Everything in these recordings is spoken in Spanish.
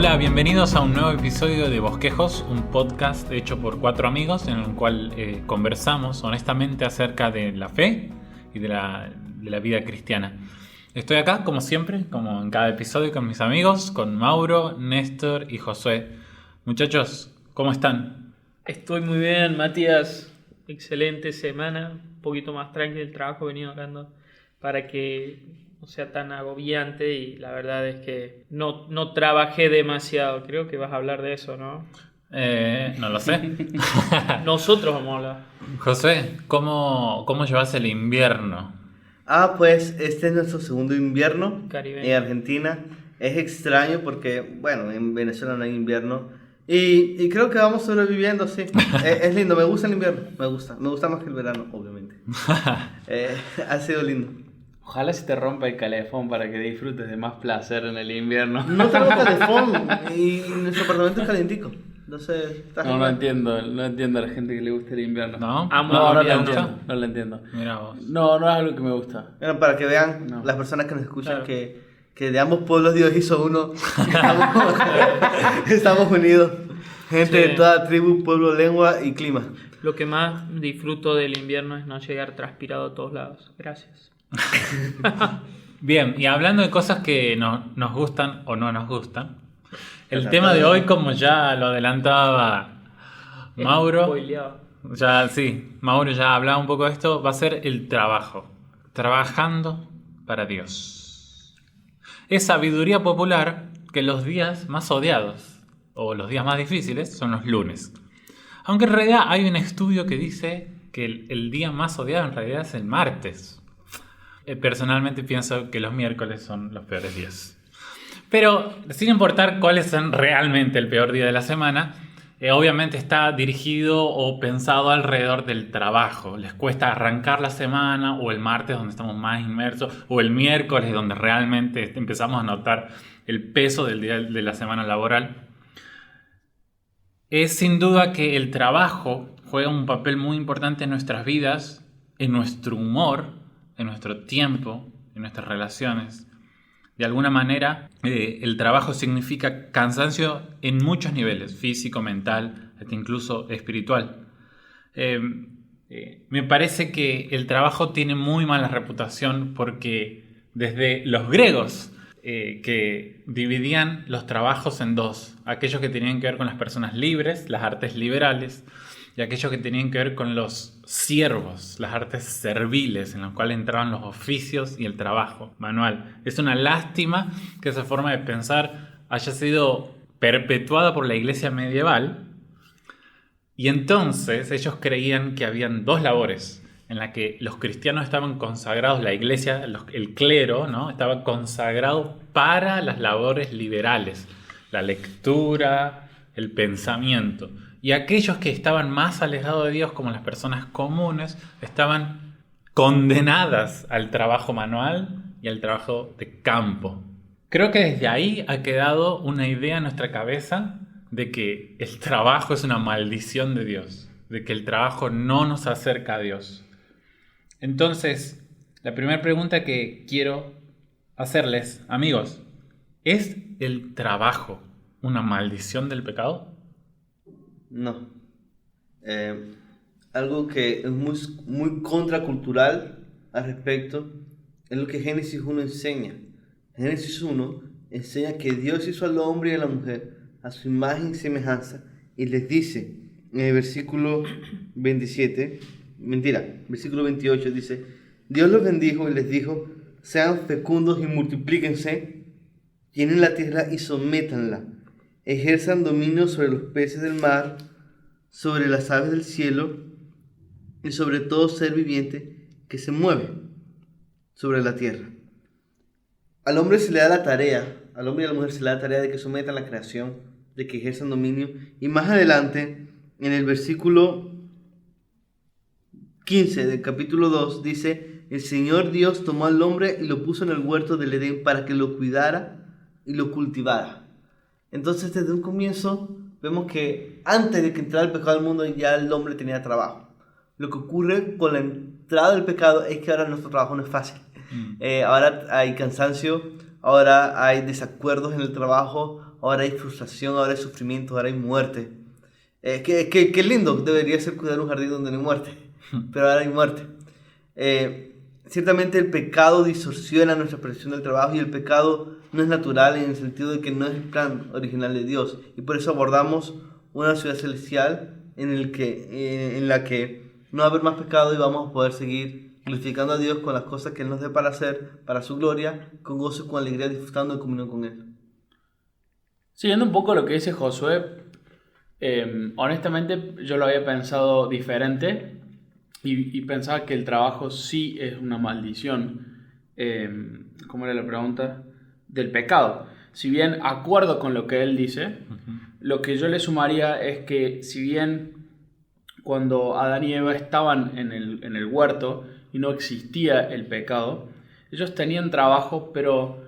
Hola, bienvenidos a un nuevo episodio de Bosquejos, un podcast hecho por 4 amigos en el cual conversamos honestamente acerca de la fe y de la vida cristiana. Estoy acá, como siempre, como en cada episodio, con mis amigos, con Mauro, Néstor y Josué. Muchachos, ¿cómo están? Estoy muy bien, Matías. Excelente semana, un poquito más tranquilo el trabajo he venido acá para que no sea tan agobiante y la verdad es que no trabajé demasiado. Creo que vas a hablar de eso, ¿no? No lo sé. Nosotros vamos a hablar. Josué, ¿cómo llevas el invierno? Pues este es nuestro segundo invierno Caribeño. en Argentina. Es extraño porque, bueno, en Venezuela no hay invierno. Y creo que vamos sobreviviendo, sí. Es lindo, me gusta el invierno, me gusta más que el verano, obviamente. Ha sido lindo. Ojalá se te rompa el calefón para que disfrutes de más placer en el invierno. No tengo calefón y nuestro apartamento es calientico. Entonces, está No genial. entiendo a la gente que le gusta el invierno. ¿No? Amo No el lo invierno. entiendo, no lo entiendo. Mira vos. No es algo que me gusta. Bueno, para que vean No. las personas que nos escuchan Claro. que de ambos pueblos Dios hizo uno. Estamos unidos. Gente de Sí. toda tribu, pueblo, lengua y clima. Lo que más disfruto del invierno es no llegar transpirado a todos lados. Gracias. Bien, y hablando de cosas que nos gustan o no nos gustan, el tema de hoy, como ya lo adelantaba Mauro, Spoileado. Mauro ya hablaba un poco de esto, va a ser el trabajo. Trabajando para Dios. Es sabiduría popular que los días más odiados o los días más difíciles son los lunes. Aunque en realidad hay un estudio que dice que el día más odiado en realidad es el martes. Personalmente pienso que los miércoles son los peores días. Pero sin importar cuáles son realmente el peor día de la semana, obviamente está dirigido o pensado alrededor del trabajo. Les cuesta arrancar la semana, o el martes donde estamos más inmersos, o el miércoles donde realmente empezamos a notar el peso del día de la semana laboral. Es sin duda que el trabajo juega un papel muy importante en nuestras vidas, en nuestro humor, en nuestro tiempo, en nuestras relaciones. De alguna manera, el trabajo significa cansancio en muchos niveles, físico, mental, hasta incluso espiritual. Me parece que el trabajo tiene muy mala reputación porque desde los griegos, que dividían los trabajos en dos: aquellos que tenían que ver con las personas libres, las artes liberales, y aquellos que tenían que ver con los siervos, las artes serviles, en los cuales entraban los oficios y el trabajo manual. Es una lástima que esa forma de pensar haya sido perpetuada por la iglesia medieval, y entonces ellos creían que habían dos labores en la que los cristianos estaban consagrados, la iglesia, el clero, ¿no?, estaba consagrado para las labores liberales, la lectura, el pensamiento. Y aquellos que estaban más alejados de Dios, como las personas comunes, estaban condenadas al trabajo manual y al trabajo de campo. Creo que desde ahí ha quedado una idea en nuestra cabeza de que el trabajo es una maldición de Dios, de que el trabajo no nos acerca a Dios. Entonces, la primera pregunta que quiero hacerles, amigos, ¿es el trabajo una maldición del pecado? No. Algo que es muy contracultural al respecto es lo que Génesis 1 enseña. Génesis 1 enseña que Dios hizo al hombre y a la mujer a su imagen y semejanza, y les dice en el versículo 28 dice: Dios los bendijo y les dijo: sean fecundos y multiplíquense, llenen la tierra y sométanla, ejerzan dominio sobre los peces del mar, sobre las aves del cielo y sobre todo ser viviente que se mueve sobre la tierra. Al hombre se le da la tarea, al hombre y a la mujer se le da la tarea de que sometan la creación, de que ejerzan dominio, y más adelante en el versículo 15 del capítulo 2 dice: el Señor Dios tomó al hombre y lo puso en el huerto del Edén para que lo cuidara y lo cultivara. Entonces, desde un comienzo vemos que antes de que entrara el pecado al mundo, ya el hombre tenía trabajo. Lo que ocurre con la entrada del pecado es que ahora nuestro trabajo no es fácil. Ahora hay cansancio, ahora hay desacuerdos en el trabajo, ahora hay frustración, ahora hay sufrimiento, ahora hay muerte. Qué lindo debería ser cuidar un jardín donde no hay muerte, pero ahora hay muerte. Ciertamente el pecado distorsiona nuestra percepción del trabajo y el pecado no es natural en el sentido de que no es el plan original de Dios. Y por eso abordamos una ciudad celestial en la que no va a haber más pecado y vamos a poder seguir glorificando a Dios con las cosas que Él nos dé para hacer, para su gloria, con gozo y con alegría, disfrutando de comunión con Él. Siguiendo un poco lo que dice Josué, honestamente yo lo había pensado diferente y pensaba que el trabajo sí es una maldición. ¿Cómo era la pregunta? Del pecado. Si bien acuerdo con lo que él dice, lo que yo le sumaría es que si bien cuando Adán y Eva estaban en el huerto y no existía el pecado, ellos tenían trabajo, pero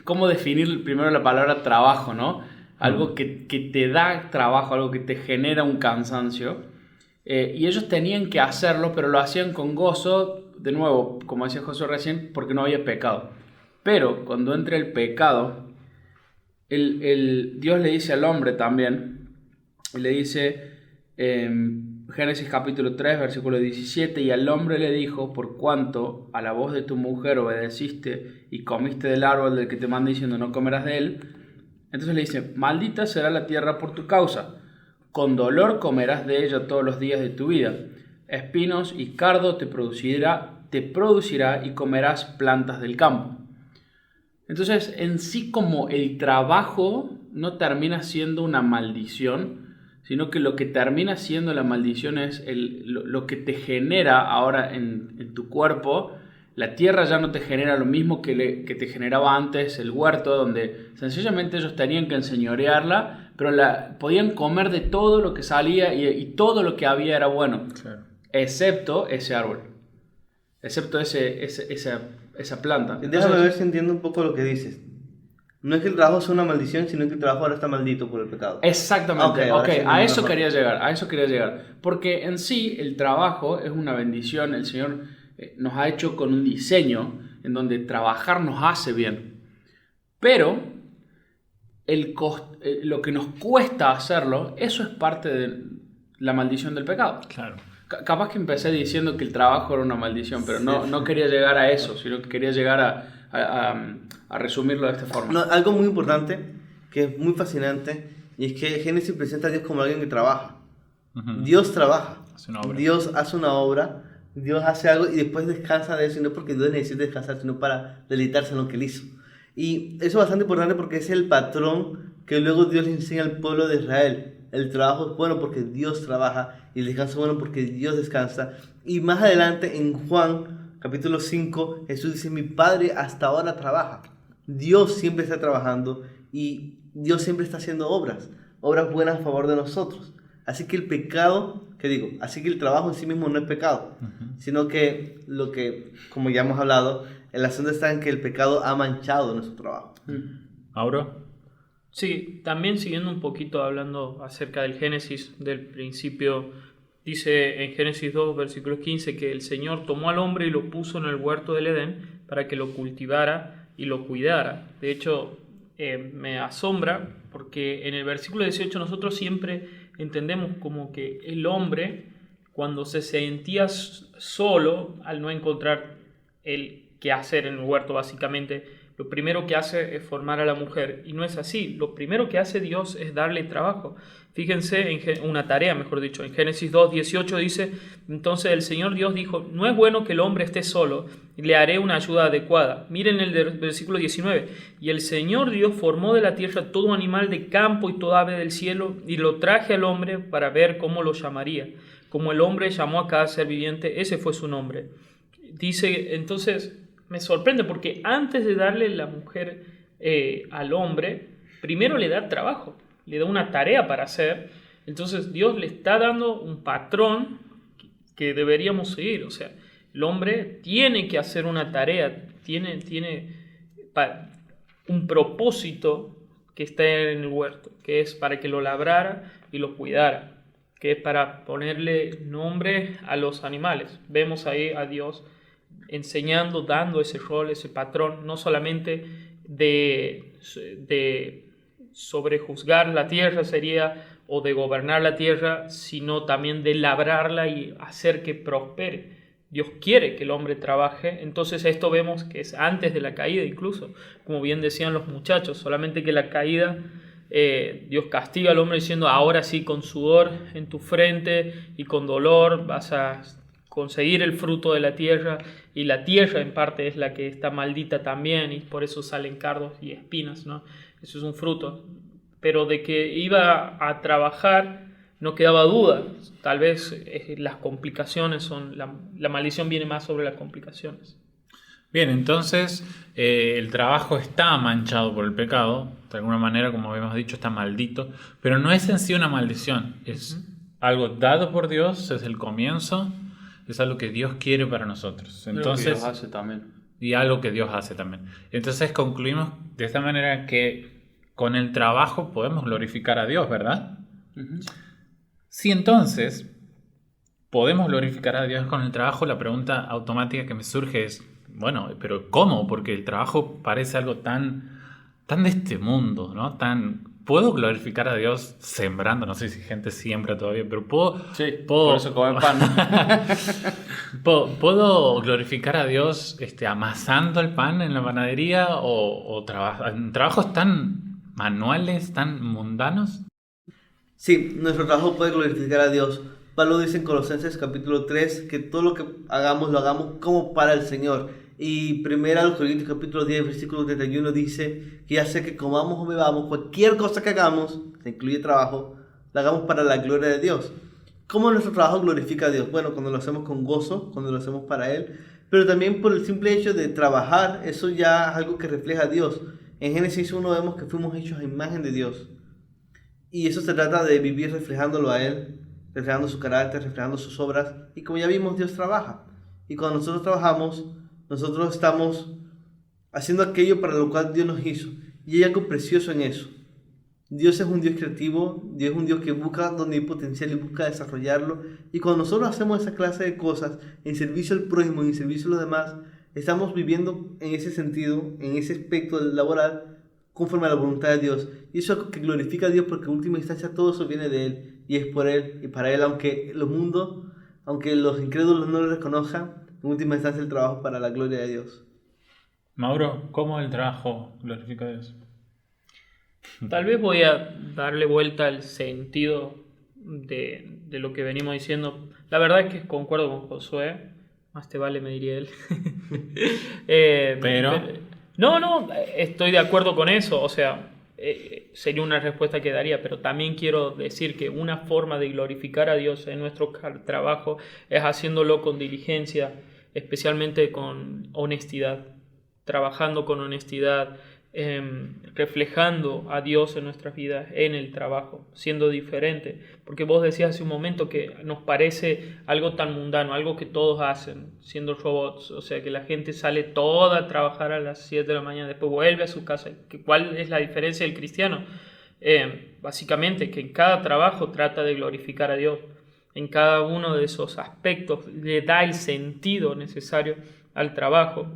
¿cómo definir primero la palabra trabajo, no? Algo que te da trabajo, algo que te genera un cansancio. Y ellos tenían que hacerlo, pero lo hacían con gozo, de nuevo, como decía Josué recién, porque no había pecado. Pero cuando entra el pecado, Dios le dice al hombre también, y le dice Génesis capítulo 3, versículo 17, y al hombre le dijo, por cuanto a la voz de tu mujer obedeciste y comiste del árbol del que te manda diciendo no comerás de él, entonces le dice, maldita será la tierra por tu causa, con dolor comerás de ella todos los días de tu vida, espinos y cardo te producirá y comerás plantas del campo. Entonces, en sí como el trabajo no termina siendo una maldición, sino que lo que termina siendo la maldición es lo que te genera ahora en tu cuerpo. La tierra ya no te genera lo mismo que te generaba antes el huerto, donde sencillamente ellos tenían que enseñorearla, pero podían comer de todo lo que salía y todo lo que había era bueno, claro, excepto ese árbol, excepto esa planta. Déjame ver si entiendo un poco lo que dices. No es que el trabajo sea una maldición, sino que el trabajo ahora está maldito por el pecado. Exactamente, okay. A eso quería llegar. Porque en sí el trabajo es una bendición. El Señor nos ha hecho con un diseño en donde trabajar nos hace bien. Pero lo que nos cuesta hacerlo, eso es parte de la maldición del pecado. Claro. Capaz que empecé diciendo que el trabajo era una maldición, pero no quería llegar a eso, sino que quería llegar a resumirlo de esta forma. No, algo muy importante, que es muy fascinante, y es que Génesis presenta a Dios como alguien que trabaja. Uh-huh. Dios trabaja, Dios hace una obra, Dios hace algo y después descansa de eso, y no porque Dios necesite descansar, sino para deleitarse en lo que Él hizo. Y eso es bastante importante porque es el patrón que luego Dios le enseña al pueblo de Israel. El trabajo es bueno porque Dios trabaja y el descanso es bueno porque Dios descansa. Y más adelante en Juan capítulo 5 Jesús dice, mi Padre hasta ahora trabaja. Dios siempre está trabajando y Dios siempre está haciendo obras buenas a favor de nosotros. Así que el pecado, así que el trabajo en sí mismo no es pecado, sino que como ya hemos hablado, el asunto está en que el pecado ha manchado nuestro trabajo. ¿Mauro? Sí, también siguiendo un poquito hablando acerca del Génesis, del principio, dice en Génesis 2, versículo 15, que el Señor tomó al hombre y lo puso en el huerto del Edén para que lo cultivara y lo cuidara. De hecho, me asombra porque en el versículo 18 nosotros siempre entendemos como que el hombre, cuando se sentía solo, al no encontrar el qué hacer en el huerto, básicamente, lo primero que hace es formar a la mujer, y no es así. Lo primero que hace Dios es darle trabajo. Fíjense, una tarea, mejor dicho. En Génesis 2, 18 dice, entonces el Señor Dios dijo, no es bueno que el hombre esté solo, le haré una ayuda adecuada. Miren el versículo 19, y el Señor Dios formó de la tierra todo animal de campo y toda ave del cielo, y lo traje al hombre para ver cómo lo llamaría. Como el hombre llamó a cada ser viviente, ese fue su nombre. Dice, entonces, me sorprende porque antes de darle la mujer al hombre, primero le da trabajo, le da una tarea para hacer. Entonces Dios le está dando un patrón que deberíamos seguir. O sea, el hombre tiene que hacer una tarea, tiene un propósito que está en el huerto, que es para que lo labrara y lo cuidara, que es para ponerle nombre a los animales. Vemos ahí a Dios enseñando, dando ese rol, ese patrón, no solamente de sobrejuzgar la tierra sería, o de gobernar la tierra, sino también de labrarla y hacer que prospere. Dios quiere que el hombre trabaje, entonces esto vemos que es antes de la caída incluso, como bien decían los muchachos, solamente que la caída, Dios castiga al hombre diciendo, ahora sí, con sudor en tu frente y con dolor vas a conseguir el fruto de la tierra, y la tierra en parte es la que está maldita también, y por eso salen cardos y espinas, ¿no? Eso es un fruto. Pero de que iba a trabajar no quedaba duda. Tal vez las complicaciones son, la maldición viene más sobre las complicaciones. Bien, entonces el trabajo está manchado por el pecado, de alguna manera, como habíamos dicho, está maldito, pero no es en sí una maldición, es algo dado por Dios, es el comienzo, es algo que Dios quiere para nosotros. Entonces, Dios hace también. Y algo que Dios hace también. Entonces concluimos de esta manera que con el trabajo podemos glorificar a Dios, ¿verdad? Uh-huh. Si entonces podemos glorificar a Dios con el trabajo, la pregunta automática que me surge es, bueno, pero ¿cómo? Porque el trabajo parece algo tan de este mundo, ¿no? ¿Puedo glorificar a Dios sembrando? No sé si gente siembra todavía, pero puedo... Por eso comen pan. ¿Puedo glorificar a Dios amasando el pan en la panadería o en trabajos tan manuales, tan mundanos? Sí, nuestro trabajo puede glorificar a Dios. Pablo dice en Colosenses capítulo 3 que todo lo que hagamos lo hagamos como para el Señor. Y 1 Corintios capítulo 10 versículo 31 dice que ya sea que comamos o bebamos, cualquier cosa que hagamos, que incluye trabajo, la hagamos para la gloria de Dios. ¿Cómo nuestro trabajo glorifica a Dios? Bueno, cuando lo hacemos con gozo, cuando lo hacemos para Él, pero también por el simple hecho de trabajar, eso ya es algo que refleja a Dios. En Génesis 1 vemos que fuimos hechos a imagen de Dios. Y eso se trata de vivir reflejándolo a Él, reflejando su carácter, reflejando sus obras. Y como ya vimos, Dios trabaja. Y cuando nosotros trabajamos, nosotros estamos haciendo aquello para lo cual Dios nos hizo. Y hay algo precioso en eso. Dios es un Dios creativo, Dios es un Dios que busca donde hay potencial y busca desarrollarlo. Y cuando nosotros hacemos esa clase de cosas en servicio al prójimo, en servicio a los demás, estamos viviendo en ese sentido, en ese aspecto laboral, conforme a la voluntad de Dios. Y eso es algo que glorifica a Dios, porque en última instancia todo eso viene de Él, y es por Él y para Él, aunque los incrédulos no lo reconozcan, en última instancia el trabajo para la gloria de Dios. Mauro, ¿cómo el trabajo glorifica a Dios? Tal vez voy a darle vuelta al sentido de lo que venimos diciendo. La verdad es que concuerdo con Josué, más te vale, me diría él. Pero... No, estoy de acuerdo con eso, o sea, sería una respuesta que daría, pero también quiero decir que una forma de glorificar a Dios en nuestro trabajo es haciéndolo con diligencia, especialmente con honestidad, trabajando con honestidad, reflejando a Dios en nuestras vidas, en el trabajo, siendo diferente, porque vos decías hace un momento que nos parece algo tan mundano, algo que todos hacen, siendo robots, o sea que la gente sale toda a trabajar a las 7 de la mañana, después vuelve a su casa. ¿Cuál es la diferencia del cristiano? Básicamente que en cada trabajo trata de glorificar a Dios, en cada uno de esos aspectos le da el sentido necesario al trabajo.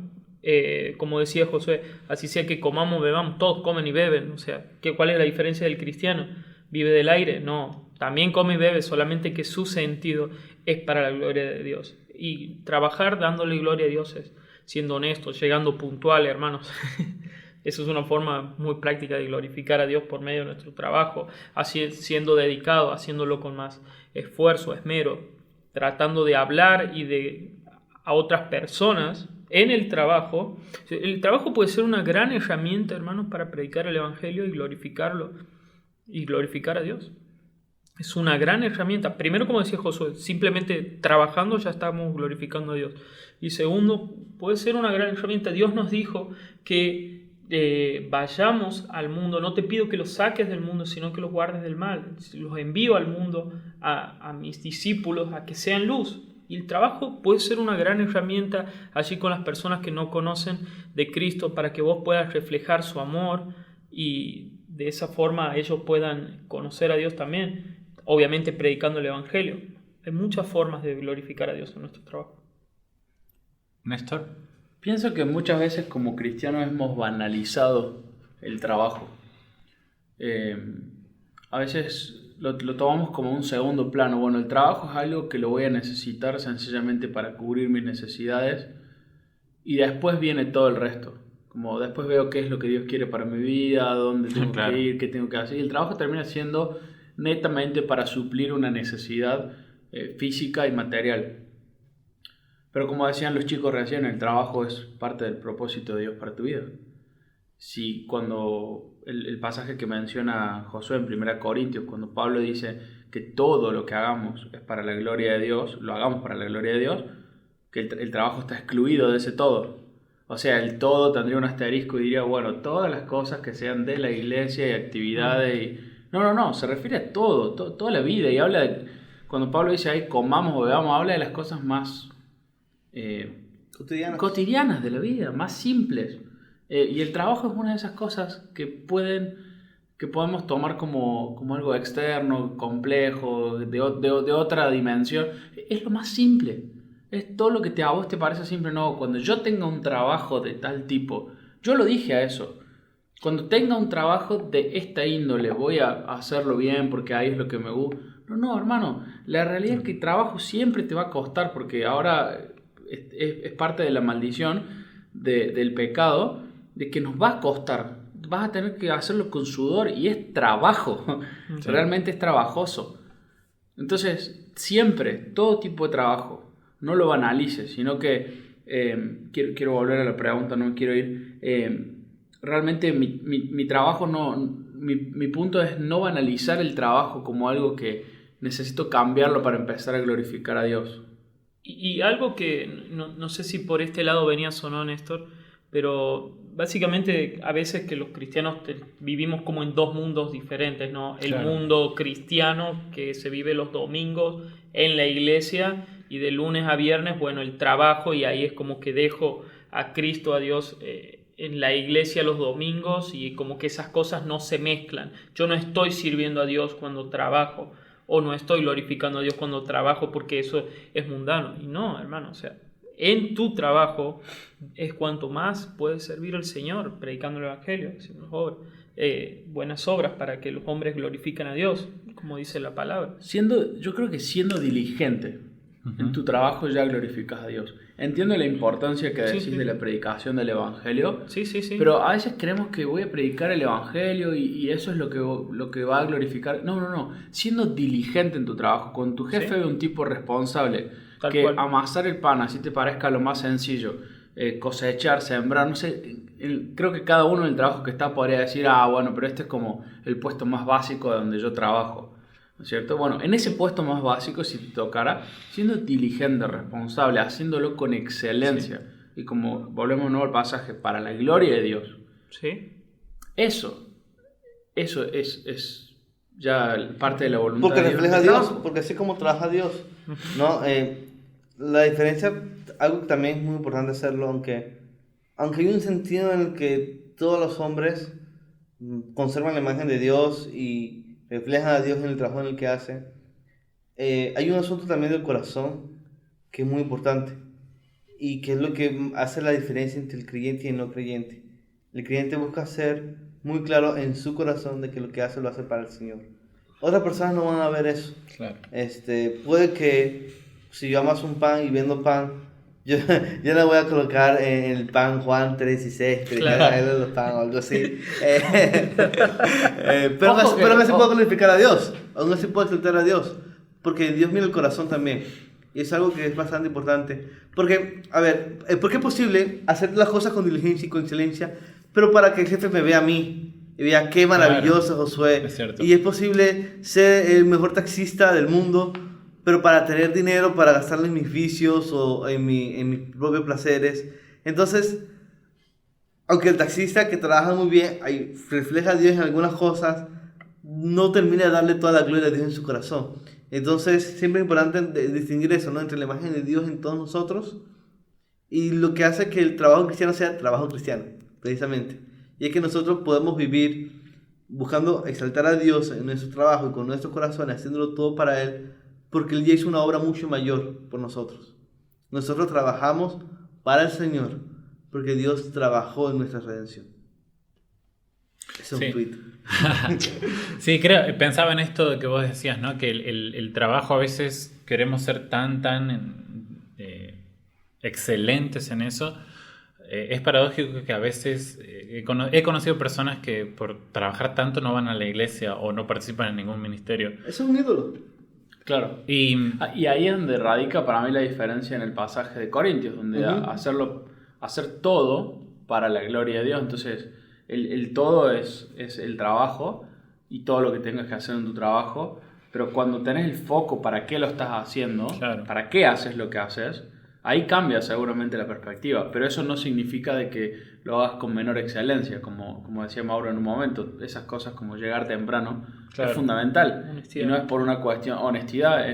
Como decía Josué, así sea que comamos o bebamos, todos comen y beben, o sea, ¿cuál es la diferencia del cristiano? ¿Vive del aire? No, también come y bebe, solamente que su sentido es para la gloria de Dios. Y trabajar dándole gloria a Dios es siendo honestos, llegando puntual, hermanos. Eso es una forma muy práctica de glorificar a Dios por medio de nuestro trabajo, así siendo dedicado, haciéndolo con más esfuerzo, esmero, tratando de hablar a otras personas en el trabajo. El trabajo puede ser una gran herramienta, hermanos, para predicar el Evangelio y glorificarlo y glorificar a Dios. Es una gran herramienta. Primero, como decía Josué, simplemente trabajando ya estamos glorificando a Dios. Y segundo, puede ser una gran herramienta. Dios nos dijo que vayamos al mundo. No te pido que los saques del mundo, sino que los guardes del mal. Los envío al mundo, a mis discípulos, a que sean luz. Y el trabajo puede ser una gran herramienta allí con las personas que no conocen de Cristo, para que vos puedas reflejar su amor y de esa forma ellos puedan conocer a Dios también, obviamente predicando el Evangelio. Hay muchas formas de glorificar a Dios en nuestro trabajo. Néstor. Pienso que muchas veces como cristianos hemos banalizado el trabajo. A veces lo tomamos como un segundo plano. Bueno, el trabajo es algo que lo voy a necesitar sencillamente para cubrir mis necesidades y después viene todo el resto. Como después veo qué es lo que Dios quiere para mi vida, dónde tengo Claro. que ir, qué tengo que hacer. Y el trabajo termina siendo netamente para suplir una necesidad física y material. Pero como decían los chicos recién, el trabajo es parte del propósito de Dios para tu vida. Si cuando el pasaje que menciona Josué en 1 Corintios, cuando Pablo dice que todo lo que hagamos es para la gloria de Dios, lo hagamos para la gloria de Dios, que el trabajo está excluido de ese todo. O sea, el todo tendría un asterisco y diría, bueno, todas las cosas que sean de la iglesia y actividades y... No, se refiere a todo, toda la vida y habla de... Cuando Pablo dice ahí comamos o bebamos, habla de las cosas más cotidianas de la vida, más simples. Y el trabajo es una de esas cosas que podemos tomar como algo externo, complejo, de otra dimensión. Es lo más simple. Es todo lo que a vos te parece simple. No, cuando yo tenga un trabajo de tal tipo, yo lo dije a eso. Cuando tenga un trabajo de esta índole, voy a hacerlo bien porque ahí es lo que me gusta. No, hermano. La realidad es que el trabajo siempre te va a costar porque ahora es parte de la maldición del pecado, de que nos va a costar. Vas a tener que hacerlo con sudor y es trabajo. Sí. Realmente es trabajoso. Entonces, siempre, todo tipo de trabajo, no lo banalices, sino que quiero volver a la pregunta, no me quiero ir. Realmente mi trabajo mi punto es no banalizar el trabajo como algo que necesito cambiarlo para empezar a glorificar a Dios. Y algo que no sé si por este lado venías o no, Néstor, pero básicamente a veces que los cristianos vivimos como en dos mundos diferentes, ¿no? El Claro. mundo cristiano que se vive los domingos en la iglesia y de lunes a viernes, bueno, el trabajo, y ahí es como que dejo a Cristo, a Dios, en la iglesia los domingos y como que esas cosas no se mezclan. Yo no estoy sirviendo a Dios cuando trabajo o no estoy glorificando a Dios cuando trabajo porque eso es mundano. Y no, hermano, o sea, en tu trabajo es cuanto más puedes servir al Señor, predicando el Evangelio, haciendo buenas obras para que los hombres glorifiquen a Dios, como dice la palabra. Yo creo que siendo diligente en tu trabajo ya glorificas a Dios. Entiendo la importancia que decís de la predicación del Evangelio, Sí. pero a veces creemos que voy a predicar el Evangelio y eso es lo que va a glorificar. No. Siendo diligente en tu trabajo, con tu jefe de un tipo responsable, Tal que cual. amasar el pan así te parezca lo más sencillo, cosechar, sembrar, no sé, creo que cada uno en el trabajo que está podría decir, bueno, pero este es como el puesto más básico de donde yo trabajo. ¿No es cierto? Bueno, en ese puesto más básico, si te tocara, siendo diligente, responsable, haciéndolo con excelencia, y como volvemos de nuevo al pasaje, para la gloria de Dios, Sí. eso es ya parte de la voluntad Porque de Dios. refleja a Dios, porque así como trabaja Dios, ¿no? La diferencia, algo que también es muy importante hacerlo, aunque hay un sentido en el que todos los hombres conservan la imagen de Dios y reflejan a Dios en el trabajo en el que hacen, hay un asunto también del corazón que es muy importante y que es lo que hace la diferencia entre el creyente y el no creyente. El creyente busca ser muy claro en su corazón de que lo que hace lo hace para el Señor. Otras personas no van a ver eso. Claro. Puede que si yo amaso un pan y vendo pan, yo no voy a colocar en el pan Juan 3:16, que Claro. los pan o algo así. Pero Ojo aún que- así puedo glorificar a Dios, aún así puedo exaltar a Dios, porque Dios mira el corazón también. Y es algo que es bastante importante. Porque, a ver, ¿por qué es posible hacer las cosas con diligencia y con excelencia, pero para que el jefe me vea a mí y vea qué maravilloso Josué? Es cierto. Y es posible ser el mejor taxista del mundo, pero para tener dinero, para gastarlo en mis vicios o en mis propios placeres. Entonces, aunque el taxista que trabaja muy bien refleja a Dios en algunas cosas, no termina de darle toda la gloria a Dios en su corazón. Entonces, siempre es importante distinguir eso, ¿no? Entre la imagen de Dios en todos nosotros y lo que hace que el trabajo cristiano sea trabajo cristiano, precisamente. Y es que nosotros podemos vivir buscando exaltar a Dios en nuestro trabajo y con nuestro corazón, haciéndolo todo para Él, porque Él ya hizo una obra mucho mayor por nosotros. Nosotros trabajamos para el Señor, porque Dios trabajó en nuestra redención. Es un Sí. tweet. Sí, pensaba en esto que vos decías, ¿no? Que el trabajo a veces queremos ser tan excelentes en eso. Es paradójico que a veces he conocido personas que por trabajar tanto no van a la iglesia o no participan en ningún ministerio. Eso es un ídolo. Claro. Y Y ahí es donde radica para mí la diferencia en el pasaje de Corintios, donde Ujú. hacer todo para la gloria de Dios. Entonces, el todo es el trabajo y todo lo que tengas que hacer en tu trabajo, pero cuando tenés el foco para qué lo estás haciendo, Claro. para qué haces lo que haces, ahí cambia seguramente la perspectiva, pero eso no significa de que lo hagas con menor excelencia, como decía Mauro en un momento. Esas cosas como llegar temprano Claro. es fundamental. Honestidad. Y no es por una cuestión honestidad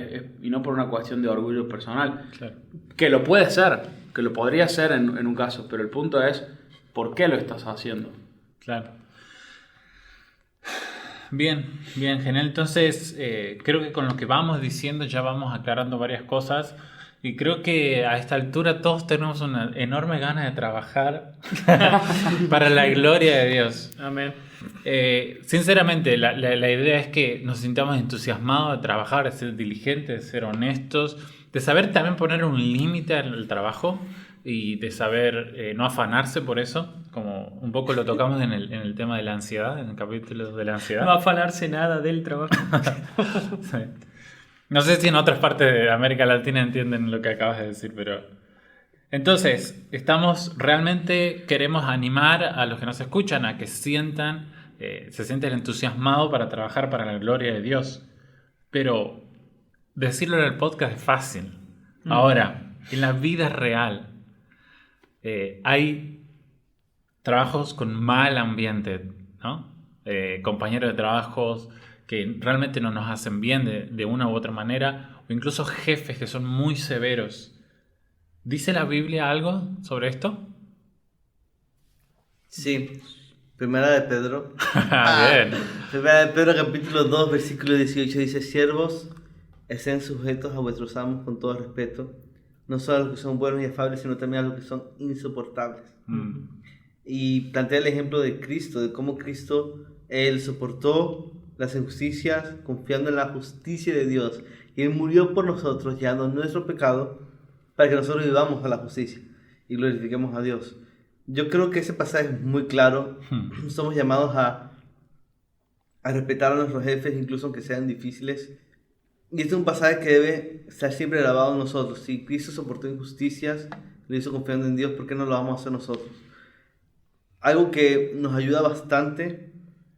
y no por una cuestión de orgullo personal, claro, que lo puede ser, que lo podría ser en un caso, pero el punto es por qué lo estás haciendo. claro. Bien, bien, genial. Entonces, creo que con lo que vamos diciendo ya vamos aclarando varias cosas. Y creo que a esta altura todos tenemos una enorme gana de trabajar para la gloria de Dios. Amén. Sinceramente, la idea es que nos sintamos entusiasmados de trabajar, de ser diligentes, de ser honestos, de saber también poner un límite al trabajo y de saber no afanarse por eso, como un poco lo tocamos en el tema de la ansiedad, en el capítulo de la ansiedad. No afanarse nada del trabajo. Sí. No sé si en otras partes de América Latina entienden lo que acabas de decir, pero... Entonces, queremos animar a los que nos escuchan a que se sientan entusiasmados para trabajar para la gloria de Dios. Pero decirlo en el podcast es fácil. Ahora, en la vida real, hay trabajos con mal ambiente, ¿no? Compañeros de trabajos que realmente no nos hacen bien de una u otra manera, o incluso jefes que son muy severos. ¿Dice la Biblia algo sobre esto? Sí. Primera de Pedro. Bien. Primera de Pedro capítulo 2 versículo 18 dice: Siervos, estén sujetos a vuestros amos con todo respeto, no solo a los que son buenos y afables, sino también a los que son insoportables. Y plantea el ejemplo de Cristo, de cómo Cristo, Él soportó las injusticias confiando en la justicia de Dios. Y Él murió por nosotros, llevando nuestro pecado, para que nosotros vivamos a la justicia y glorifiquemos a Dios. Yo creo que ese pasaje es muy claro. Somos llamados a respetar a nuestros jefes, incluso aunque sean difíciles. Y este es un pasaje que debe estar siempre grabado en nosotros. Si Cristo soportó injusticias, lo hizo confiando en Dios, ¿por qué no lo vamos a hacer nosotros? Algo que nos ayuda bastante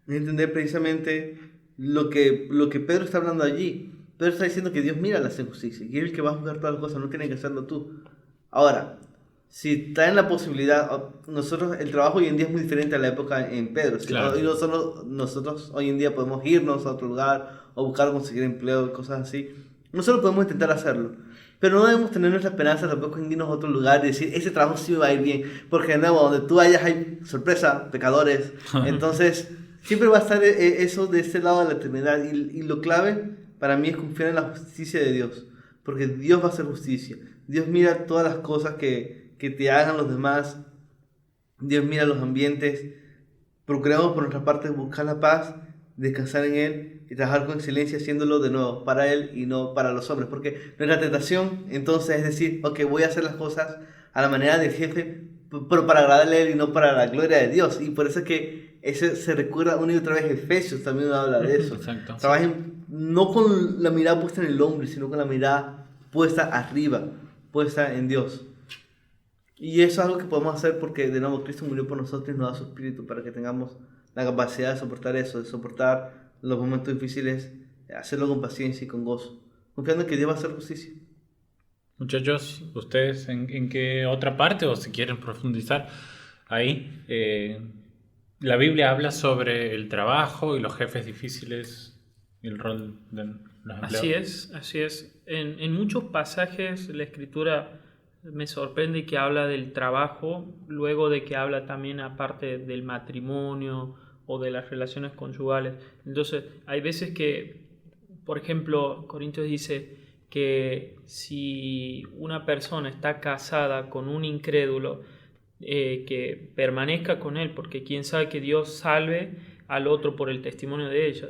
es entender precisamente lo que Pedro está hablando allí. Pedro está diciendo que Dios mira las injusticias y es el que va a juzgar todas las cosas, no tienes que hacerlo tú. Ahora, si está en la posibilidad, nosotros, el trabajo hoy en día es muy diferente a la época en Pedro. Claro. Hoy nosotros hoy en día podemos irnos a otro lugar o buscar conseguir empleo, cosas así. Nosotros podemos intentar hacerlo. Pero no debemos tener nuestra esperanza tampoco en irnos a otro lugar y decir, ese trabajo sí me va a ir bien. Porque de nuevo, donde tú vayas hay sorpresa, pecadores. Entonces, siempre va a estar eso de este lado de la eternidad. Y lo clave para mí es confiar en la justicia de Dios. Porque Dios va a hacer justicia. Dios mira todas las cosas que te hagan los demás. Dios mira los ambientes. Procuremos por nuestra parte buscar la paz, descansar en Él y trabajar con excelencia, haciéndolo de nuevo para Él y no para los hombres. Porque nuestra tentación entonces es decir, ok, voy a hacer las cosas a la manera del jefe, pero para agradarle a Él y no para la gloria de Dios. Y por eso es que ese se recuerda una y otra vez. Efesios también habla de eso. Exacto. Trabajen no con la mirada puesta en el hombre, sino con la mirada puesta arriba, puesta en Dios. Y eso es algo que podemos hacer porque de nuevo Cristo murió por nosotros y nos da su espíritu para que tengamos la capacidad de soportar eso, de soportar los momentos difíciles, hacerlo con paciencia y con gozo, confiando en que Dios va a hacer justicia. Muchachos, ¿ustedes en qué otra parte o si quieren profundizar ahí? La Biblia habla sobre el trabajo y los jefes difíciles y el rol de los empleados. Así es. En muchos pasajes la Escritura me sorprende que habla del trabajo, luego de que habla también aparte del matrimonio o de las relaciones conyugales. Entonces, hay veces que, por ejemplo, Corintios dice que si una persona está casada con un incrédulo, que permanezca con él, porque quién sabe que Dios salve al otro por el testimonio de ella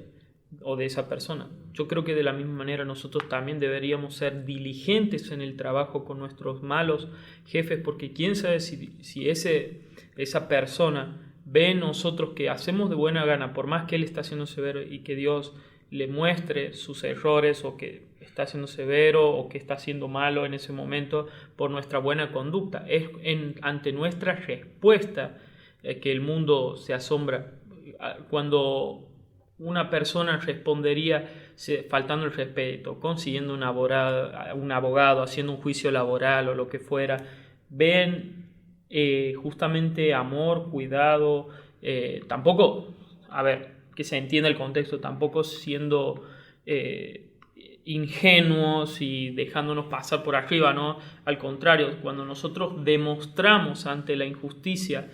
o de esa persona. Yo creo que de la misma manera nosotros también deberíamos ser diligentes en el trabajo con nuestros malos jefes, porque quién sabe si esa persona ve en nosotros que hacemos de buena gana, por más que él está siendo severo y que Dios le muestre sus errores o que está siendo severo o que está siendo malo en ese momento por nuestra buena conducta. Es ante nuestra respuesta que el mundo se asombra. Cuando una persona respondería faltando el respeto, consiguiendo un abogado, haciendo un juicio laboral o lo que fuera, ven justamente amor, cuidado, tampoco, a ver, que se entienda el contexto, tampoco siendo ingenuos y dejándonos pasar por arriba, ¿no? Al contrario, cuando nosotros demostramos ante la injusticia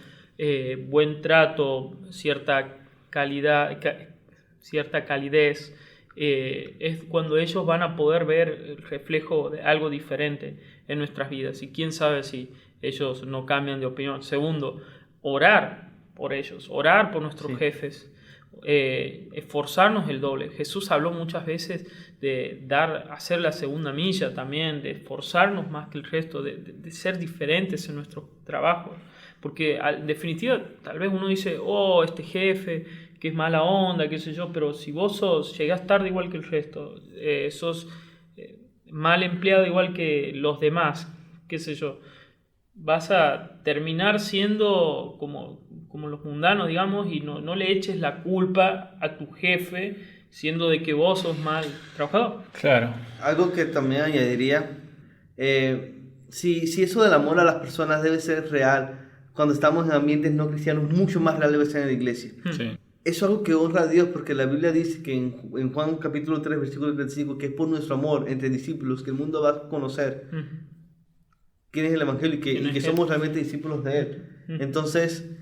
buen trato, cierta calidad, cierta calidez, es cuando ellos van a poder ver el reflejo de algo diferente en nuestras vidas. Y quién sabe si ellos no cambian de opinión. Segundo, orar por ellos, orar por nuestros jefes, esforzarnos el doble. Jesús habló muchas veces de hacer la segunda milla también, de esforzarnos más que el resto, de ser diferentes en nuestro trabajo. Porque en definitiva, tal vez uno dice, este jefe que es mala onda, qué sé yo, pero si vos llegás tarde igual que el resto, sos mal empleado igual que los demás, qué sé yo, vas a terminar siendo como los mundanos, digamos, y no le eches la culpa a tu jefe siendo de que vos sos mal trabajador. Claro. Algo que también añadiría, si eso del amor a las personas debe ser real, cuando estamos en ambientes no cristianos, mucho más real debe ser en la iglesia. Sí. Eso es algo que honra a Dios, porque la Biblia dice que en Juan capítulo 3, versículo 35, que es por nuestro amor entre discípulos que el mundo va a conocer quién es el Evangelio y que somos realmente discípulos de Él. Entonces,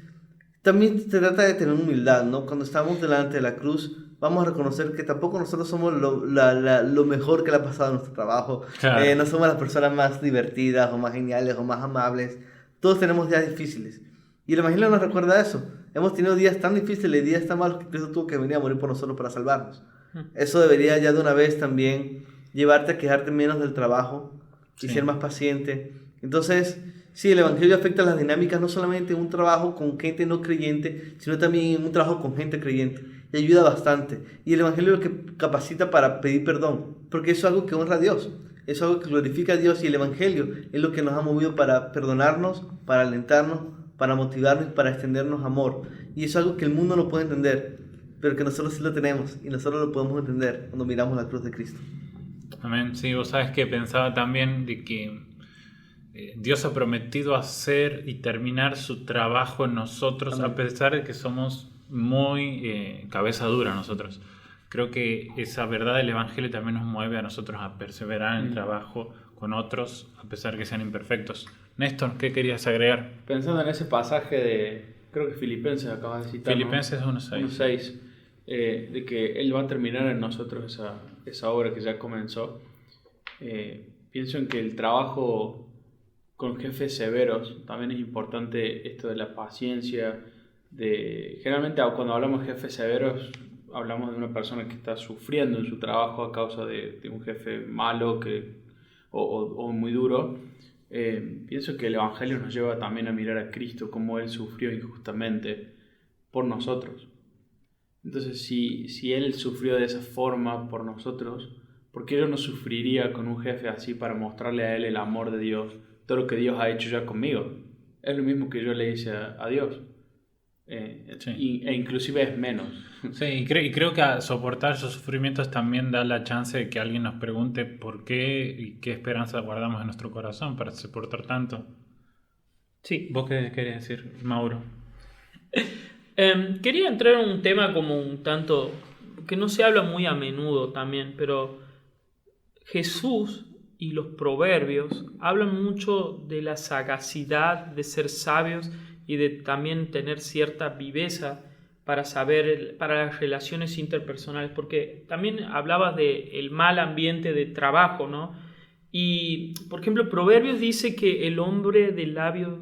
también se trata de tener humildad, ¿no? Cuando estamos delante de la cruz, vamos a reconocer que tampoco nosotros somos lo mejor que le ha pasado a nuestro trabajo. Claro. No somos las personas más divertidas o más geniales o más amables. Todos tenemos días difíciles. Y el Evangelio nos recuerda eso. Hemos tenido días tan difíciles, días tan malos que Cristo tuvo que venir a morir por nosotros para salvarnos. Eso debería ya de una vez también llevarte a quejarte menos del trabajo y ser más paciente. Entonces, sí, el Evangelio afecta las dinámicas no solamente en un trabajo con gente no creyente, sino también en un trabajo con gente creyente. Y ayuda bastante. Y el Evangelio es lo que capacita para pedir perdón, porque eso es algo que honra a Dios. Es algo que glorifica a Dios, y el Evangelio es lo que nos ha movido para perdonarnos, para alentarnos, para motivarnos, para extendernos amor. Y eso es algo que el mundo no puede entender, pero que nosotros sí lo tenemos, y nosotros lo podemos entender cuando miramos la cruz de Cristo. Amén. Sí, vos sabes que pensaba también de que Dios ha prometido hacer y terminar su trabajo en nosotros. Amén. A pesar de que somos muy cabeza dura nosotros. Creo que esa verdad del Evangelio también nos mueve a nosotros a perseverar en el trabajo con otros, a pesar de que sean imperfectos. Néstor, ¿qué querías agregar? Pensando en ese pasaje de, creo que Filipenses acabas de citar, Filipenses 1:6. De que Él va a terminar en nosotros esa obra que ya comenzó. Pienso en que el trabajo con jefes severos también es importante, esto de la paciencia. Generalmente cuando hablamos de jefes severos hablamos de una persona que está sufriendo en su trabajo a causa de un jefe malo o muy duro. Pienso que el Evangelio nos lleva también a mirar a Cristo, como Él sufrió injustamente por nosotros. Entonces, si Él sufrió de esa forma por nosotros, ¿por qué yo no sufriría con un jefe así para mostrarle a Él el amor de Dios, todo lo que Dios ha hecho ya conmigo? Es lo mismo que yo le hice a Dios. Sí. E inclusive es menos. Sí, y creo que a soportar esos sufrimientos también da la chance de que alguien nos pregunte por qué y qué esperanza guardamos en nuestro corazón para soportar tanto. Sí. ¿Vos qué querés decir, Mauro? Quería entrar en un tema como un tanto que no se habla muy a menudo también, pero Jesús y los proverbios hablan mucho de la sagacidad de ser sabios y de también tener cierta viveza para saber, para las relaciones interpersonales, porque también hablabas del mal ambiente de trabajo, ¿no? Y, por ejemplo, Proverbios dice que el hombre de labios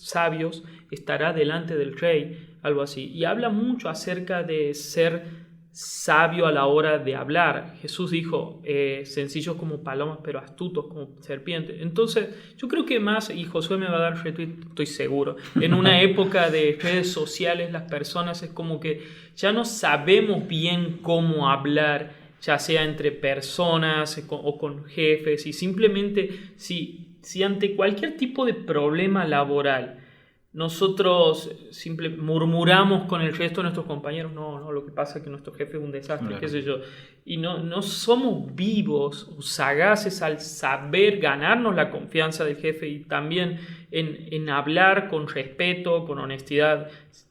sabios estará delante del rey. algo así. Y habla mucho acerca de ser sabio a la hora de hablar. Jesús dijo, sencillos como palomas, pero astutos como serpientes. Entonces, yo creo que más, y Josué me va a dar retweet, estoy seguro, en una época de redes sociales, las personas es como que ya no sabemos bien cómo hablar, ya sea entre personas o con jefes, y simplemente si ante cualquier tipo de problema laboral nosotros murmuramos con el resto de nuestros compañeros, no, lo que pasa es que nuestro jefe es un desastre, Claro. qué sé yo, y no somos vivos o sagaces al saber ganarnos la confianza del jefe y también en hablar con respeto, con honestidad.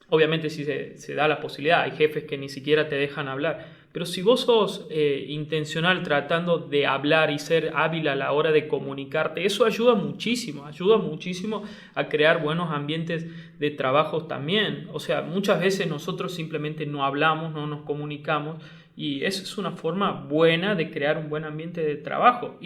Obviamente si se da la posibilidad, hay jefes que ni siquiera te dejan hablar, pero si vos sos intencional tratando de hablar y ser hábil a la hora de comunicarte, eso ayuda muchísimo a crear buenos ambientes de trabajo también. O sea, muchas veces nosotros simplemente no hablamos, no nos comunicamos, y eso es una forma buena de crear un buen ambiente de trabajo.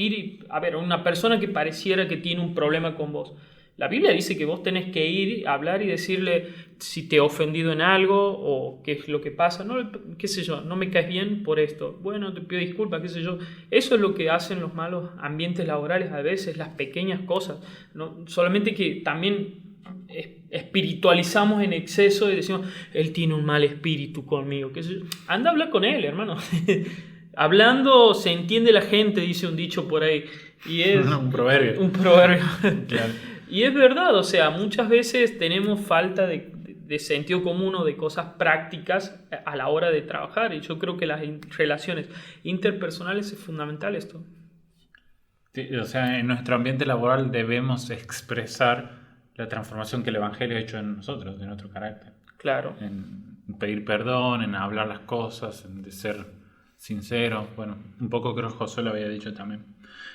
A ver, una persona que pareciera que tiene un problema con vos, la Biblia dice que vos tenés que ir a hablar y decirle si te he ofendido en algo o qué es lo que pasa. No, qué sé yo, no me caes bien por esto. Bueno, te pido disculpas, qué sé yo. Eso es lo que hacen los malos ambientes laborales a veces, las pequeñas cosas. ¿No? Solamente que también espiritualizamos en exceso y decimos, él tiene un mal espíritu conmigo. Qué sé yo. Anda a hablar con él, hermano. Hablando se entiende la gente, dice un dicho por ahí. Y es Un proverbio. Un proverbio. Claro. Y es verdad, o sea, muchas veces tenemos falta de sentido común o de cosas prácticas a la hora de trabajar. Y yo creo que las relaciones interpersonales es fundamental esto. Sí, o sea, en nuestro ambiente laboral debemos expresar la transformación que el Evangelio ha hecho en nosotros, de nuestro carácter. Claro. En pedir perdón, en hablar las cosas, en de ser sincero. Bueno, un poco creo que Josué lo había dicho también.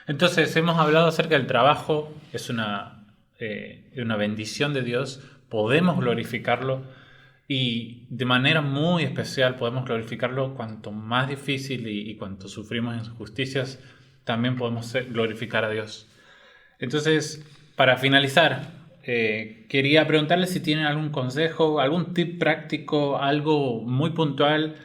Entonces, hemos hablado acerca del trabajo. Es una bendición de Dios. Podemos glorificarlo y de manera muy especial podemos glorificarlo cuanto más difícil y cuanto sufrimos injusticias, también podemos glorificar a Dios. Entonces, para finalizar, quería preguntarles si tienen algún consejo, algún tip práctico, algo muy puntual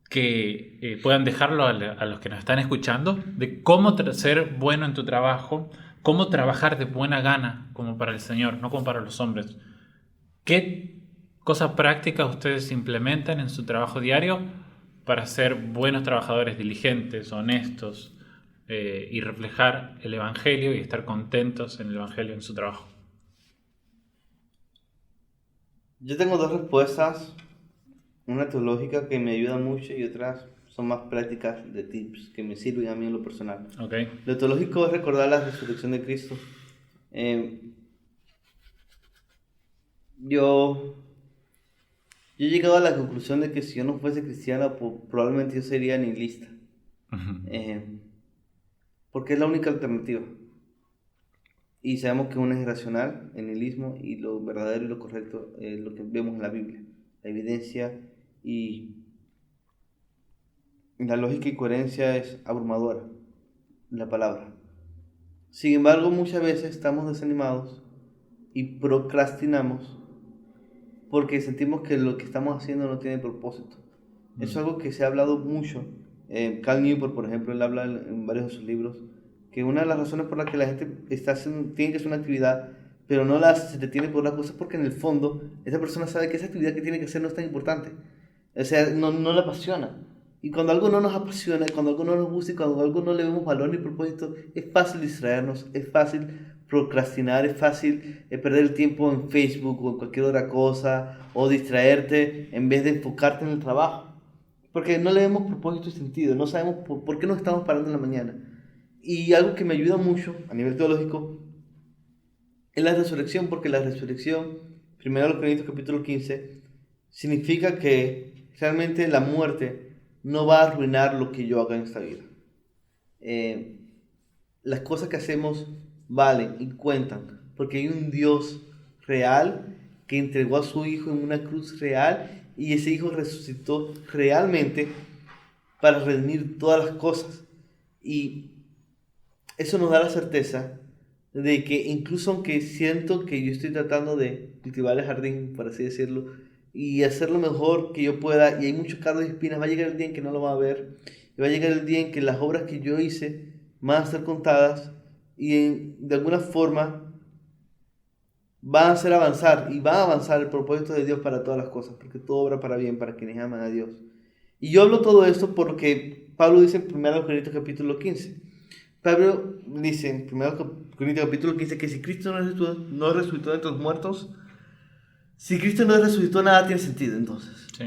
que puedan dejarlo a los que nos están escuchando, de cómo ser bueno en tu trabajo, cómo trabajar de buena gana como para el Señor, no como para los hombres. ¿Qué cosas prácticas ustedes implementan en su trabajo diario para ser buenos trabajadores, diligentes, honestos, y reflejar el Evangelio y estar contentos en el Evangelio en su trabajo? Yo tengo dos respuestas, una teológica que me ayuda mucho y otras son más prácticas de tips que me sirven a mí en lo personal. Okay. Lo teológico es recordar la resurrección de Cristo. Yo he llegado a la conclusión de que si yo no fuese cristiano, probablemente yo sería nihilista. Porque es la única alternativa. Y sabemos que uno es irracional, el nihilismo, y lo verdadero y lo correcto es lo que vemos en la Biblia. La evidencia y la lógica y coherencia es abrumadora en la palabra. Sin embargo, muchas veces estamos desanimados y procrastinamos porque sentimos que lo que estamos haciendo no tiene propósito. Eso es algo que se ha hablado mucho. Cal Newport, por ejemplo, él habla en varios de sus libros que una de las razones por las que la gente tiene que hacer una actividad, pero no la hace, se detiene por una cosa, es porque en el fondo esa persona sabe que esa actividad que tiene que hacer no es tan importante. O sea, no la apasiona. Y cuando algo no nos apasiona, cuando algo no nos gusta y cuando algo no le vemos valor ni propósito, es fácil distraernos, es fácil procrastinar, es fácil perder el tiempo en Facebook o en cualquier otra cosa, o distraerte en vez de enfocarte en el trabajo. Porque no le vemos propósito y sentido, no sabemos por qué nos estamos parando en la mañana. Y algo que me ayuda mucho a nivel teológico es la resurrección, porque la resurrección, 1 Corintios capítulo 15, significa que realmente la muerte no va a arruinar lo que yo haga en esta vida. Las cosas que hacemos valen y cuentan, porque hay un Dios real que entregó a su Hijo en una cruz real y ese Hijo resucitó realmente para redimir todas las cosas. Y eso nos da la certeza de que incluso aunque siento que yo estoy tratando de cultivar el jardín, por así decirlo, y hacer lo mejor que yo pueda, y hay muchos cardos y espinas, va a llegar el día en que no lo va a ver, y va a llegar el día en que las obras que yo hice van a ser contadas, y de alguna forma van a hacer avanzar, y va a avanzar el propósito de Dios para todas las cosas, porque todo obra para bien, para quienes aman a Dios. Y yo hablo todo esto porque Pablo dice en 1 Corintios capítulo 15, Pablo dice en 1 Corintios capítulo 15 que si Cristo no resucitó de entre los muertos, si Cristo no resucitó, nada tiene sentido entonces. Sí.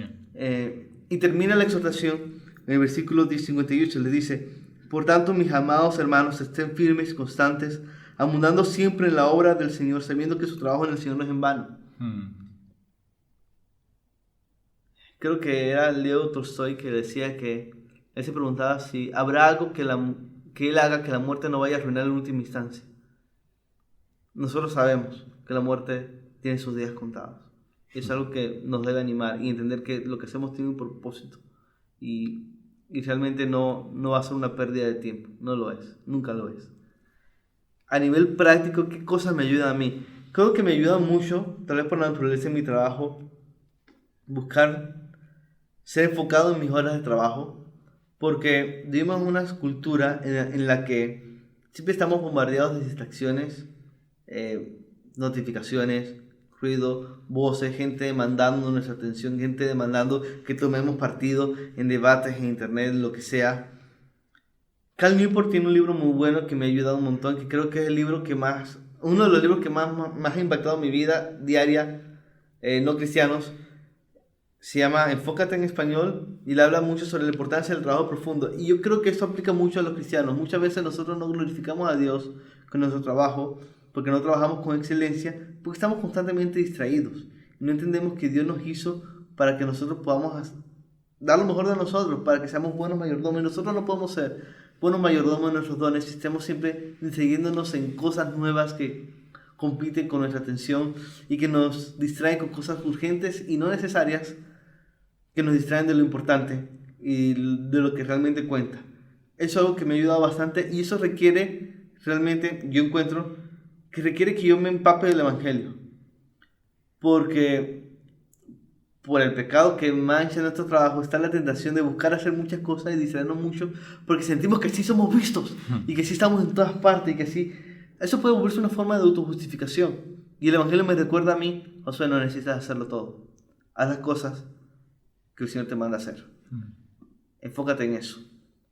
Y termina la exhortación en el versículo 58, le dice: por tanto, mis amados hermanos, estén firmes y constantes, abundando siempre en la obra del Señor, sabiendo que su trabajo en el Señor no es en vano. Creo que era Leo Tolstoy que decía que él se preguntaba si habrá algo que él haga que la muerte no vaya a arruinar en última instancia. Nosotros sabemos que la muerte tiene sus días contados. Es algo que nos debe animar y entender que lo que hacemos tiene un propósito. Y realmente no va a ser una pérdida de tiempo. No lo es. Nunca lo es. A nivel práctico, ¿qué cosas me ayudan a mí? Creo que me ayuda mucho, tal vez por la naturaleza de mi trabajo, buscar ser enfocado en mis horas de trabajo, porque vivimos en una cultura en la que siempre estamos bombardeados de distracciones, notificaciones, ruido, voces, gente demandando nuestra atención, gente demandando que tomemos partido en debates en internet, lo que sea. Cal Newport tiene un libro muy bueno que me ha ayudado un montón, que creo que es el libro que uno de los libros que más ha impactado mi vida diaria, no cristianos. Se llama Enfócate en Español, y le habla mucho sobre la importancia del trabajo profundo. Y yo creo que esto aplica mucho a los cristianos. Muchas veces nosotros no glorificamos a Dios con nuestro trabajo, porque no trabajamos con excelencia, porque estamos constantemente distraídos. Y no entendemos que Dios nos hizo para que nosotros podamos dar lo mejor de nosotros, para que seamos buenos mayordomos. Y nosotros no podemos ser buenos mayordomos de nuestros dones si estamos siempre distrayéndonos en cosas nuevas que compiten con nuestra atención y que nos distraen con cosas urgentes y no necesarias, que nos distraen de lo importante y de lo que realmente cuenta. Eso es algo que me ha ayudado bastante, y eso requiere, realmente, yo encuentro que requiere que yo me empape del Evangelio, porque por el pecado que mancha nuestro trabajo está la tentación de buscar hacer muchas cosas y distraernos mucho, porque sentimos que sí somos vistos y que sí estamos en todas partes, y que sí, eso puede volverse una forma de autojustificación. Y el Evangelio me recuerda a mí: Josué, no necesitas hacerlo todo, haz las cosas que el Señor te manda a hacer. Enfócate en eso,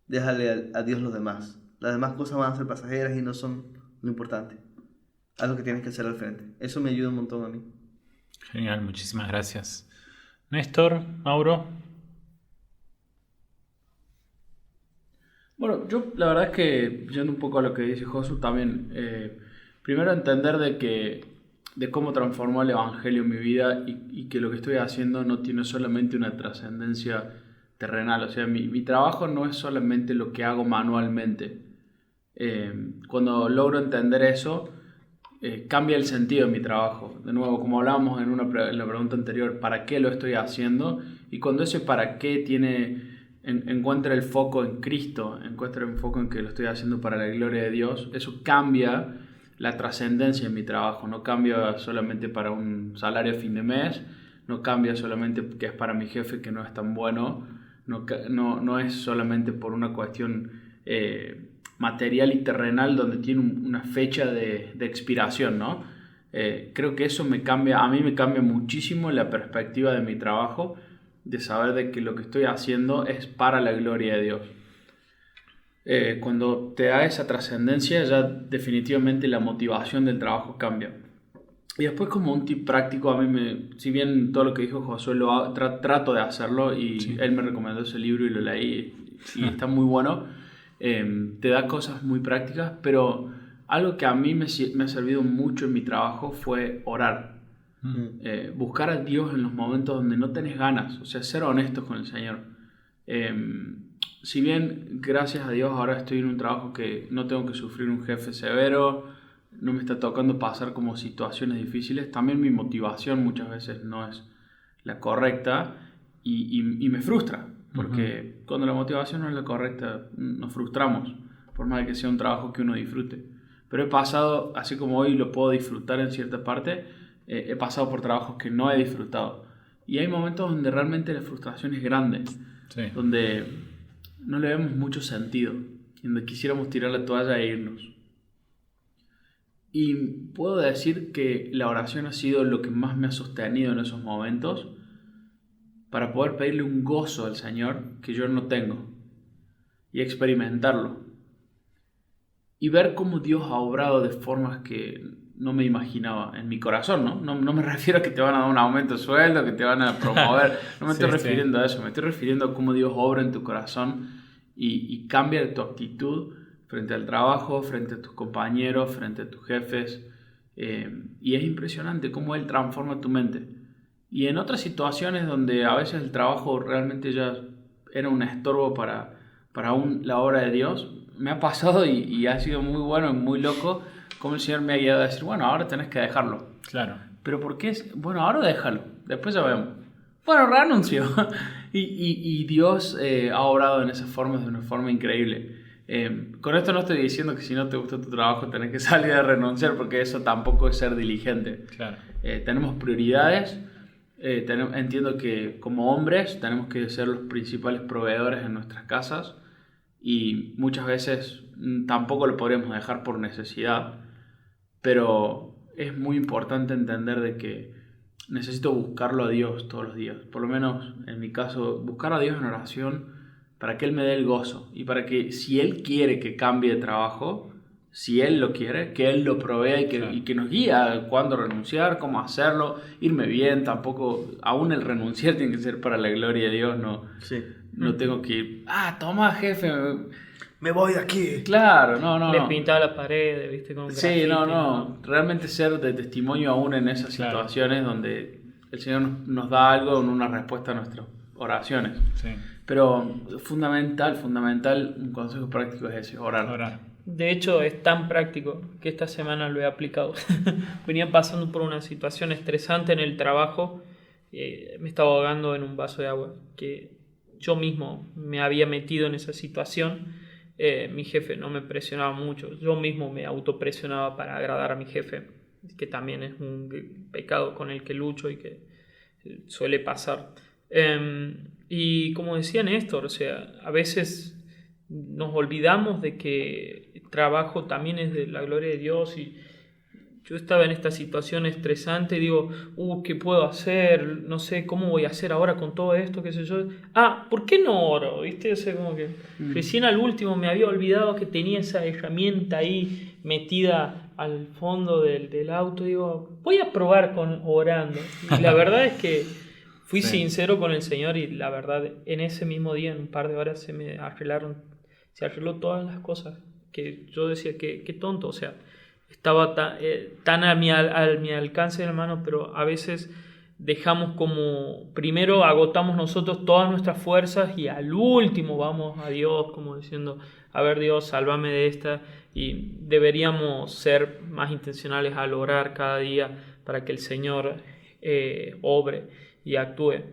déjale a Dios los demás. Las demás cosas van a ser pasajeras y no son lo importante. Haz lo que tienes que hacer al frente. Eso me ayuda un montón a mí. Genial, muchísimas gracias. Néstor, Mauro. Bueno, yo la verdad es que, yendo un poco a lo que dice Josu también, primero entender de cómo transformó el Evangelio en mi vida, y que lo que estoy haciendo no tiene solamente una trascendencia terrenal. O sea, mi trabajo no es solamente lo que hago manualmente. Cuando logro entender eso, cambia el sentido de mi trabajo. De nuevo, como hablábamos en la pregunta anterior, ¿para qué lo estoy haciendo? Y cuando ese para qué encuentra el foco en Cristo, encuentra el foco en que lo estoy haciendo para la gloria de Dios, eso cambia la trascendencia en mi trabajo. No cambia solamente para un salario a fin de mes, no cambia solamente que es para mi jefe que no es tan bueno, no es solamente por una cuestión material y terrenal donde tiene una fecha de expiración, ¿no? Creo que eso a mí me cambia muchísimo la perspectiva de mi trabajo, de saber de que lo que estoy haciendo es para la gloria de Dios. Cuando te da esa trascendencia, ya definitivamente la motivación del trabajo cambia. Y después, como un tip práctico, a mí si bien todo lo que dijo Josué trato de hacerlo, y sí, él me recomendó ese libro y lo leí y está muy bueno, te da cosas muy prácticas, pero algo que a mí me ha servido mucho en mi trabajo fue orar. Buscar a Dios en los momentos donde no tenés ganas, o sea, ser honestos con el Señor. Si bien, gracias a Dios, ahora estoy en un trabajo que no tengo que sufrir un jefe severo, no me está tocando pasar como situaciones difíciles, también mi motivación muchas veces no es la correcta, y me frustra, porque cuando la motivación no es la correcta nos frustramos, por más de que sea un trabajo que uno disfrute. Pero he pasado, así como hoy lo puedo disfrutar en cierta parte, he pasado por trabajos que no he disfrutado. Y hay momentos donde realmente la frustración es grande, Sí. donde no le vemos mucho sentido, donde quisiéramos tirar la toalla e irnos. Y puedo decir que la oración ha sido lo que más me ha sostenido en esos momentos para poder pedirle un gozo al Señor que yo no tengo y experimentarlo y ver cómo Dios ha obrado de formas que no me imaginaba en mi corazón, ¿no? No me refiero a que te van a dar un aumento de sueldo, que te van a promover, no me Sí, estoy sí. refiriendo a eso, me estoy refiriendo a cómo Dios obra en tu corazón y cambia tu actitud frente al trabajo, frente a tus compañeros, frente a tus jefes, y es impresionante cómo Él transforma tu mente. Y en otras situaciones donde a veces el trabajo realmente ya era un estorbo para la obra de Dios, me ha pasado y ha sido muy bueno y muy loco cómo el Señor me ha guiado a decir, bueno, ahora tenés que dejarlo. Claro. ¿Pero por qué? Bueno, ahora déjalo, después ya vemos. Bueno, renuncio. y Dios ha obrado en esas formas de una forma increíble. Con esto no estoy diciendo que si no te gusta tu trabajo tenés que salir a renunciar, porque eso tampoco es ser diligente. Claro. Tenemos prioridades. Entiendo que como hombres tenemos que ser los principales proveedores en nuestras casas y muchas veces tampoco lo podríamos dejar por necesidad, pero es muy importante entender de que necesito buscarlo a Dios todos los días, por lo menos en mi caso, buscar a Dios en oración para que Él me dé el gozo y para que si Él quiere que cambie de trabajo, si Él lo quiere, que Él lo provea y que nos guía a cuándo renunciar, cómo hacerlo, irme bien. Tampoco, aún el renunciar tiene que ser para la gloria de Dios, Sí. no tengo que ir, toma jefe, Me voy de aquí. claro, no. Le pintaba la pared, ¿viste? Con Sí, grafiti, no, realmente ser de testimonio aún en esas Claro. situaciones donde el Señor nos da algo en una respuesta a nuestras oraciones. Sí. Pero fundamental, un consejo práctico es ese, orar. Orar. De hecho, es tan práctico que esta semana lo he aplicado. Venía pasando por una situación estresante en el trabajo. Me estaba ahogando en un vaso de agua que yo mismo me había metido en esa situación. Mi jefe no me presionaba mucho. Yo mismo me autopresionaba para agradar a mi jefe, que también es un pecado con el que lucho y que suele pasar. Y como decía Néstor, o sea, a veces nos olvidamos de que el trabajo también es de la gloria de Dios y yo estaba en esta situación estresante y digo, ¿qué puedo hacer? No sé cómo voy a hacer ahora con todo esto, qué sé yo. ¿Por qué no oro? ¿Viste? O sea, como que recién al último me había olvidado que tenía esa herramienta ahí metida al fondo del auto. Digo, voy a probar con orando. Y la verdad es que fui sincero con el Señor y la verdad, en ese mismo día, en un par de horas, se arregló todas las cosas. Que yo decía, qué tonto, o sea, estaba tan a mi alcance de la mano, pero a veces dejamos como, primero agotamos nosotros todas nuestras fuerzas y al último vamos a Dios, como diciendo, a ver Dios, sálvame de esta, y deberíamos ser más intencionales al orar cada día para que el Señor obre y actúe.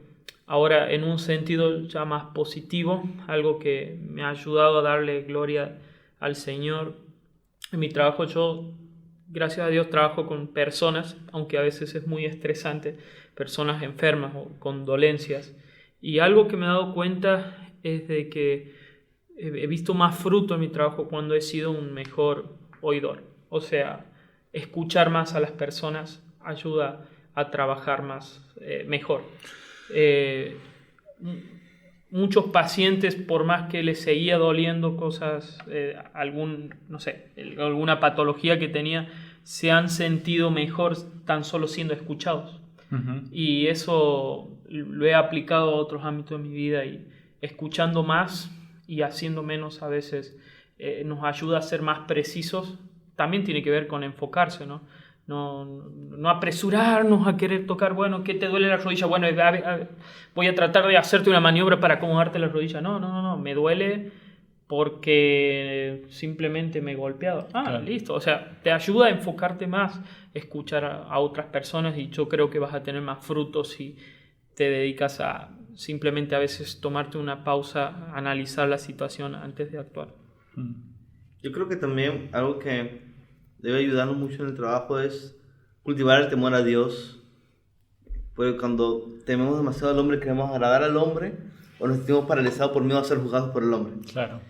Ahora, en un sentido ya más positivo, algo que me ha ayudado a darle gloria al Señor, en mi trabajo yo, gracias a Dios, trabajo con personas, aunque a veces es muy estresante, personas enfermas o con dolencias. Y algo que me he dado cuenta es de que he visto más fruto en mi trabajo cuando he sido un mejor oidor. O sea, escuchar más a las personas ayuda a trabajar mejor. Muchos pacientes, por más que les seguía doliendo cosas, alguna patología que tenía, se han sentido mejor tan solo siendo escuchados. Uh-huh. Y eso lo he aplicado a otros ámbitos de mi vida y escuchando más y haciendo menos a veces nos ayuda a ser más precisos. También tiene que ver con enfocarse, ¿no? No apresurarnos a querer tocar, bueno, ¿qué te duele la rodilla? Bueno, voy a tratar de hacerte una maniobra para acomodarte la rodilla. No, me duele porque simplemente me he golpeado. Claro. Listo, o sea, te ayuda a enfocarte más, escuchar a otras personas y yo creo que vas a tener más frutos si te dedicas a simplemente a veces tomarte una pausa, analizar la situación antes de actuar. Yo creo que también algo que debe ayudarnos mucho en el trabajo es cultivar el temor a Dios. Porque cuando tememos demasiado al hombre, queremos agradar al hombre o nos sentimos paralizados por miedo a ser juzgados por el hombre. Claro.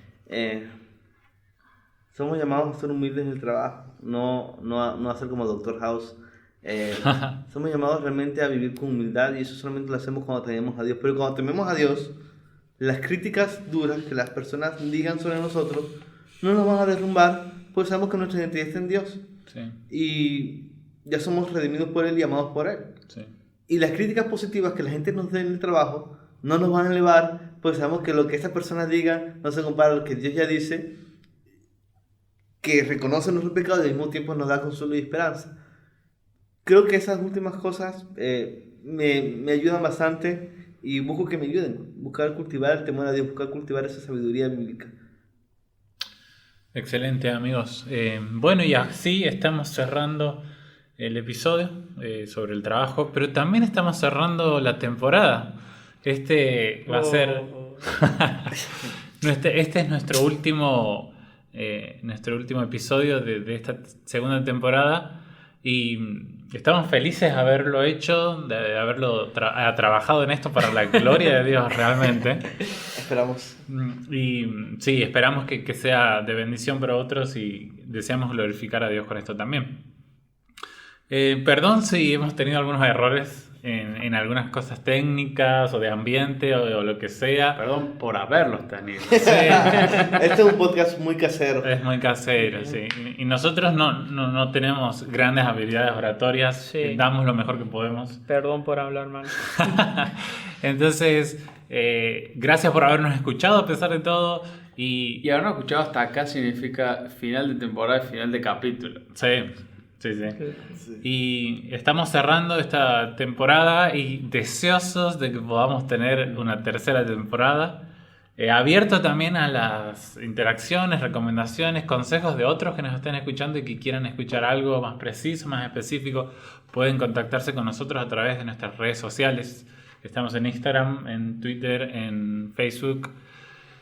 Somos llamados a ser humildes en el trabajo, no a ser como Dr. House. Somos llamados realmente a vivir con humildad y eso solamente lo hacemos cuando tememos a Dios. Pero cuando tememos a Dios, las críticas duras que las personas digan sobre nosotros no nos van a derrumbar, pues sabemos que nuestra identidad está en Dios. Sí. Y ya somos redimidos por Él y amados por Él. Sí. Y las críticas positivas que la gente nos dé en el trabajo no nos van a elevar, pues sabemos que lo que estas personas digan no se compara a lo que Dios ya dice, que reconoce nuestros pecados y al mismo tiempo nos da consuelo y esperanza. Creo que esas últimas cosas me ayudan bastante y busco que me ayuden. Buscar cultivar el temor a Dios, buscar cultivar esa sabiduría bíblica. Excelente, amigos. Bueno, y así estamos cerrando el episodio sobre el trabajo, pero también estamos cerrando la temporada. Este va a ser... este es nuestro último episodio de esta segunda temporada y estamos felices de haberlo hecho, de haberlo trabajado en esto para la gloria de Dios realmente. Esperamos. Y sí, esperamos que sea de bendición para otros y deseamos glorificar a Dios con esto también. Perdón si hemos tenido algunos errores en algunas cosas técnicas o de ambiente o lo que sea. Perdón por haberlos tenido. Sí. Este es un podcast muy casero. Es muy casero, sí. Y nosotros no tenemos grandes habilidades oratorias, Sí. Damos lo mejor que podemos. Perdón por hablar mal. Entonces, gracias por habernos escuchado a pesar de todo. Y habernos escuchado hasta acá significa final de temporada y final de capítulo. Sí. Sí. Sí. Y estamos cerrando esta temporada y deseosos de que podamos tener una tercera temporada. Abierto también a las interacciones, recomendaciones, consejos de otros que nos estén escuchando y que quieran escuchar algo más preciso, más específico. Pueden contactarse con nosotros a través de nuestras redes sociales. Estamos en Instagram, en Twitter, en Facebook.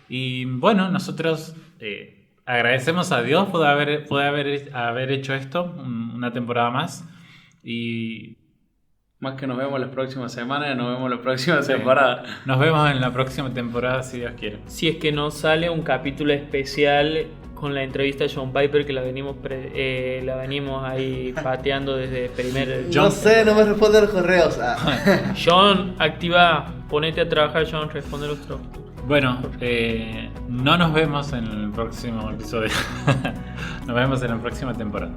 Y bueno, nosotros... agradecemos a Dios por haber hecho esto una temporada más y Más que nos vemos la próxima semana, nos vemos la próxima temporada. nos vemos en la próxima temporada si Dios quiere. Si es que nos sale un capítulo especial con la entrevista a John Piper que la venimos ahí pateando desde primer... No sé, no me responde los correos. John, activa, ponete a trabajar, John, responde los trabajos. Bueno, no nos vemos en el próximo episodio. Nos vemos en la próxima temporada.